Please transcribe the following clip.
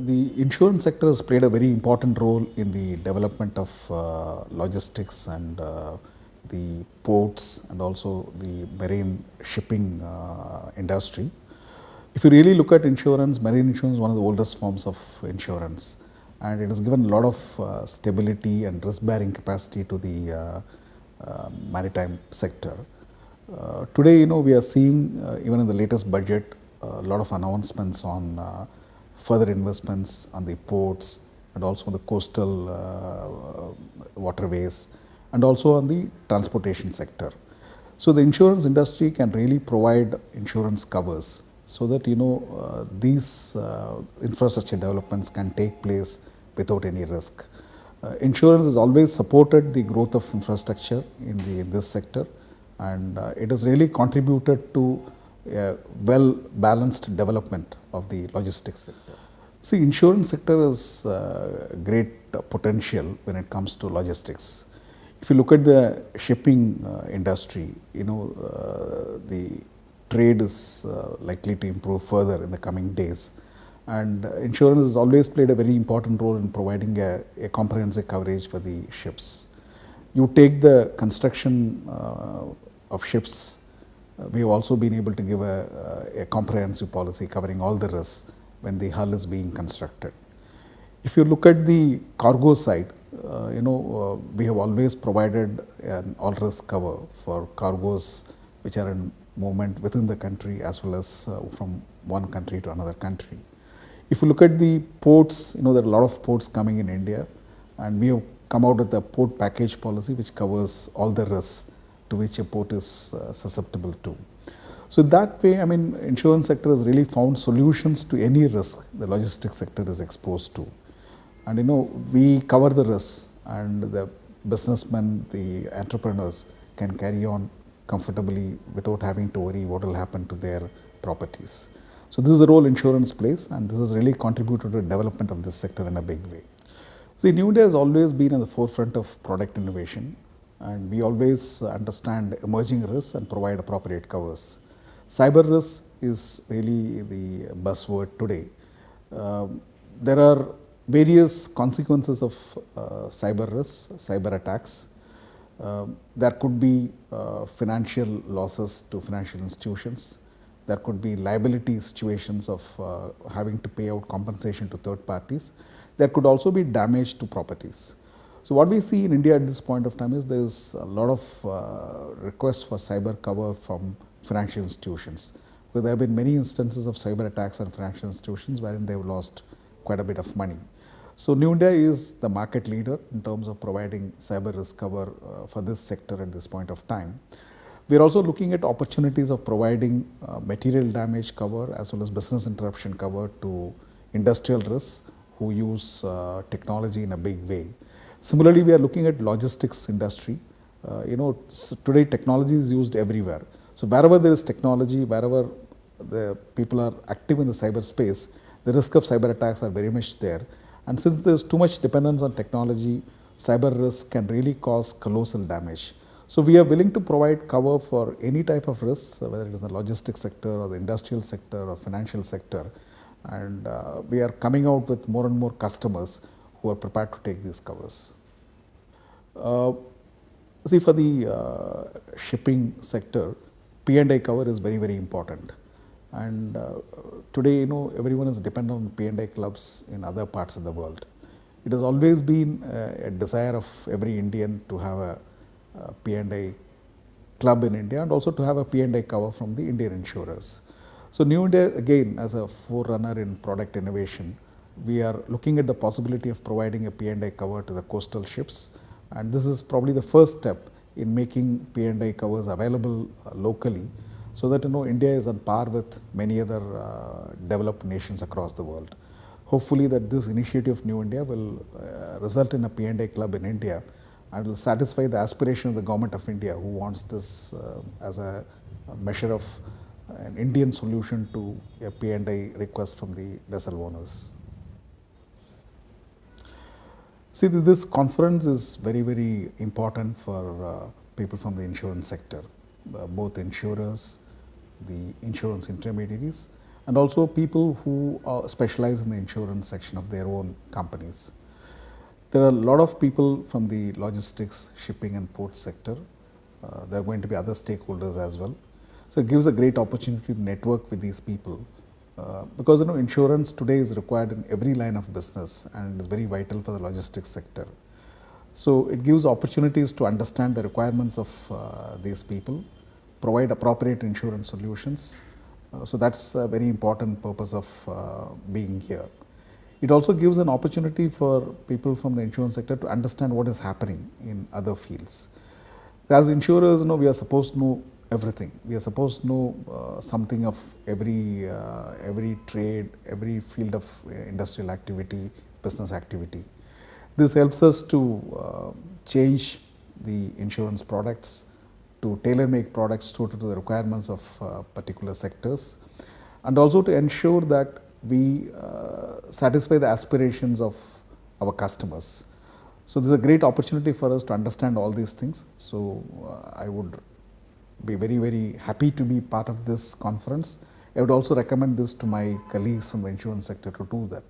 the insurance sector has played a very important role in the development of logistics and the ports and also the marine shipping industry. If you really look at insurance, marine insurance is one of the oldest forms of insurance, and it has given a lot of stability and risk-bearing capacity to the maritime sector. Today, we are seeing even in the latest budget a lot of announcements on further investments on the ports and also on the coastal waterways and also on the transportation sector. So the insurance industry can really provide insurance covers so that these infrastructure developments can take place without any risk. Insurance has always supported the growth of infrastructure in this sector, and it has really contributed to a well balanced development of the logistics sector. See, insurance sector has great potential when it comes to logistics. If you look at the shipping industry, the trade is likely to improve further in the coming days, and insurance has always played a very important role in providing a comprehensive coverage for the ships. You take the construction of ships, we have also been able to give a comprehensive policy covering all the risks when the hull is being constructed. If you look at the cargo side, we have always provided an all risk cover for cargoes which are in movement within the country as well as from one country to another country. If you look at the ports, there are a lot of ports coming in India, and we have come out with a port package policy which covers all the risks to which a port is susceptible to. So that way, insurance sector has really found solutions to any risk the logistics sector is exposed to. And we cover the risks, and the businessmen, the entrepreneurs can carry on comfortably without having to worry what will happen to their properties. So this is the role insurance plays, and this has really contributed to the development of this sector in a big way. See, New India has always been at the forefront of product innovation, and we always understand emerging risks and provide appropriate covers. Cyber risk is really the buzzword today. There are various consequences of cyber risks, cyber attacks. There could be financial losses to financial institutions. There could be liability situations of having to pay out compensation to third parties. There could also be damage to properties. So what we see in India at this point of time is there is a lot of requests for cyber cover from financial institutions. Because there have been many instances of cyber attacks on financial institutions wherein they have lost quite a bit of money. So New India is the market leader in terms of providing cyber risk cover for this sector at this point of time. We are also looking at opportunities of providing material damage cover as well as business interruption cover to industrial risks who use technology in a big way. Similarly, we are looking at logistics industry. Today technology is used everywhere. So wherever there is technology, wherever the people are active in the cyberspace, the risk of cyber attacks are very much there. And since there is too much dependence on technology, cyber risk can really cause colossal damage. So we are willing to provide cover for any type of risk, whether it is the logistics sector or the industrial sector or financial sector. And we are coming out with more and more customers who are prepared to take these covers. See, for the shipping sector, P&I cover is very, very important. And today, everyone is dependent on P&I clubs in other parts of the world. It has always been a desire of every Indian to have a P&I club in India and also to have a P&I cover from the Indian insurers. So New India, again, as a forerunner in product innovation, we are looking at the possibility of providing a P&I cover to the coastal ships, and this is probably the first step in making P&I covers available locally, so that India is on par with many other developed nations across the world. Hopefully that this initiative of New India will result in a P&I club in India and will satisfy the aspiration of the government of India, who wants this as a measure of an Indian solution to a P&I request from the vessel owners. See, this conference is very, very important for people from the insurance sector, both insurers, the insurance intermediaries, and also people who specialize in the insurance section of their own companies. There are a lot of people from the logistics, shipping and port sector. There are going to be other stakeholders as well. So it gives a great opportunity to network with these people because insurance today is required in every line of business and is very vital for the logistics sector. So it gives opportunities to understand the requirements of these people, provide appropriate insurance solutions. So that's a very important purpose of being here. It also gives an opportunity for people from the insurance sector to understand what is happening in other fields. As insurers, we are supposed to know everything. We are supposed to know something of every trade, every field of industrial activity, business activity. This helps us to change the insurance products, to tailor-make products suited to the requirements of particular sectors, and also to ensure that we satisfy the aspirations of our customers. So this is a great opportunity for us to understand all these things. So I would be very, very happy to be part of this conference. I would also recommend this to my colleagues from the insurance sector to do that.